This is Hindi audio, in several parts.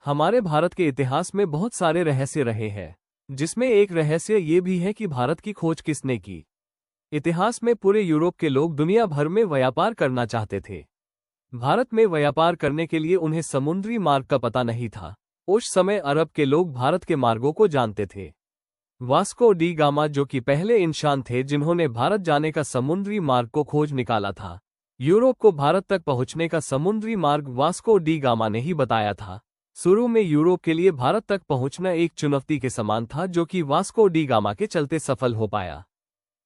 हमारे भारत के इतिहास में बहुत सारे रहस्य रहे हैं, जिसमें एक रहस्य ये भी है कि भारत की खोज किसने की। इतिहास में पूरे यूरोप के लोग दुनिया भर में व्यापार करना चाहते थे। भारत में व्यापार करने के लिए उन्हें समुद्री मार्ग का पता नहीं था। उस समय अरब के लोग भारत के मार्गों को जानते थे। वास्को डी गामा, जो कि पहले इंसान थे जिन्होंने भारत जाने का समुद्री मार्ग को खोज निकाला था। यूरोप को भारत तक पहुंचने का समुद्री मार्ग वास्को डी गामा ने ही बताया था। शुरू में यूरोप के लिए भारत तक पहुंचना एक चुनौती के समान था, जो कि वास्को डी गामा के चलते सफल हो पाया।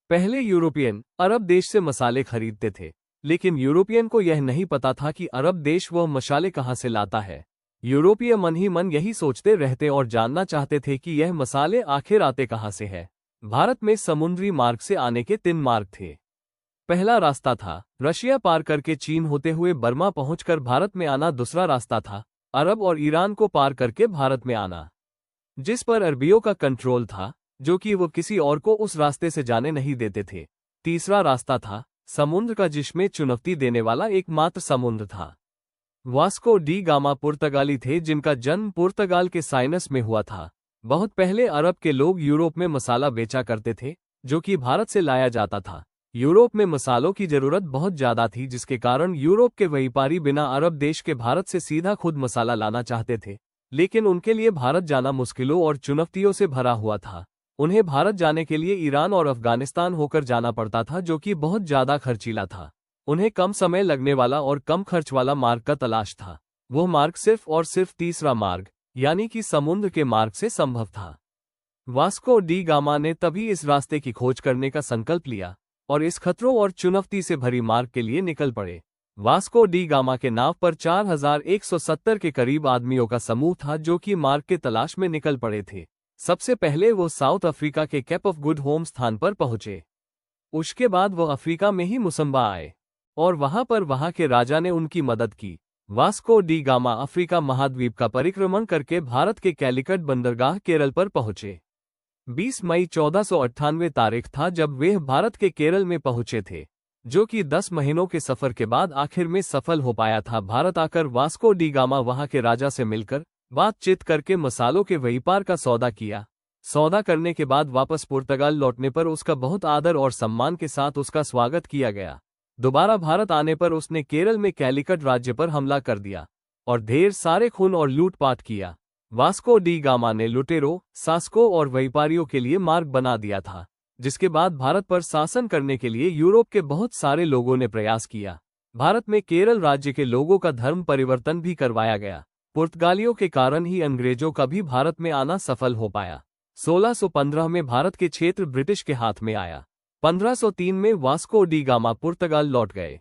पहले यूरोपियन अरब देश से मसाले खरीदते थे, लेकिन यूरोपियन को यह नहीं पता था कि अरब देश वह मसाले कहां से लाता है। यूरोपीय मन ही मन यही सोचते रहते और जानना चाहते थे कि यह मसाले आखिर आते कहां से है। भारत में समुद्री मार्ग से आने के 3 मार्ग थे। पहला रास्ता था रशिया पार करके चीन होते हुए बर्मा पहुंचकर भारत में आना। दूसरा रास्ता था अरब और ईरान को पार करके भारत में आना, जिस पर अरबियों का कंट्रोल था, जो कि वो किसी और को उस रास्ते से जाने नहीं देते थे। तीसरा रास्ता था समुद्र का, जिसमें चुनौती देने वाला एकमात्र समुद्र था। वास्को डी गामा पुर्तगाली थे, जिनका जन्म पुर्तगाल के साइनस में हुआ था। बहुत पहले अरब के लोग यूरोप में मसाला बेचा करते थे, जो कि भारत से लाया जाता था। यूरोप में मसालों की जरूरत बहुत ज्यादा थी, जिसके कारण यूरोप के व्यापारी बिना अरब देश के भारत से सीधा खुद मसाला लाना चाहते थे, लेकिन उनके लिए भारत जाना मुश्किलों और चुनौतियों से भरा हुआ था। उन्हें भारत जाने के लिए ईरान और अफगानिस्तान होकर जाना पड़ता था, जो कि बहुत ज्यादा खर्चीला था। उन्हें कम समय लगने वाला और कम खर्च वाला मार्ग का तलाश था। वह मार्ग सिर्फ और सिर्फ तीसरा मार्ग, यानी कि समुद्र के मार्ग से संभव था। वास्को डी गामा ने तभी इस रास्ते की खोज करने का संकल्प लिया और इस खतरों और चुनौती से भरी मार्ग के लिए निकल पड़े। वास्को डी गामा के नाव पर 4170 के करीब आदमियों का समूह था, जो कि मार्ग के तलाश में निकल पड़े थे। सबसे पहले वो साउथ अफ्रीका के कैप ऑफ गुड होम स्थान पर पहुंचे। उसके बाद वो अफ्रीका में ही मुसम्बा आए और वहां पर वहां के राजा ने उनकी मदद की। वास्को डी गामा अफ्रीका महाद्वीप का परिक्रमण करके भारत के कैलिकट बंदरगाह केरल पर पहुंचे। 20 मई 1498 तारीख था जब वे भारत के केरल में पहुंचे थे, जो कि 10 महीनों के सफर के बाद आखिर में सफल हो पाया था। भारत आकर वास्को डी गामा वहां के राजा से मिलकर बातचीत करके मसालों के व्यापार का सौदा किया। सौदा करने के बाद वापस पुर्तगाल लौटने पर उसका बहुत आदर और सम्मान के साथ उसका स्वागत किया गया। दोबारा भारत आने पर उसने केरल में कैलिकट राज्य पर हमला कर दिया और ढेर सारे खून और लूटपाट किया। वास्को डी गामा ने लुटेरों, शासकों और व्यापारियों के लिए मार्ग बना दिया था, जिसके बाद भारत पर शासन करने के लिए यूरोप के बहुत सारे लोगों ने प्रयास किया। भारत में केरल राज्य के लोगों का धर्म परिवर्तन भी करवाया गया। पुर्तगालियों के कारण ही अंग्रेजों का भी भारत में आना सफल हो पाया। 1615 में भारत के क्षेत्र ब्रिटिश के हाथ में आया। 1503 में वास्को डी गामा पुर्तगाल लौट गए।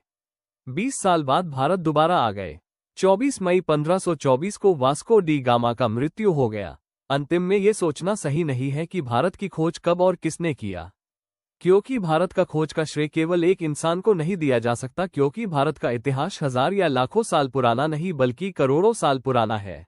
20 साल बाद भारत दोबारा आ गए। 24 मई 1524 को वास्को डी गामा का मृत्यु हो गया। अंतिम में ये सोचना सही नहीं है कि भारत की खोज कब और किसने किया, क्योंकि भारत का खोज का श्रेय केवल एक इंसान को नहीं दिया जा सकता, क्योंकि भारत का इतिहास 1000 या लाखों साल पुराना नहीं बल्कि करोड़ों साल पुराना है।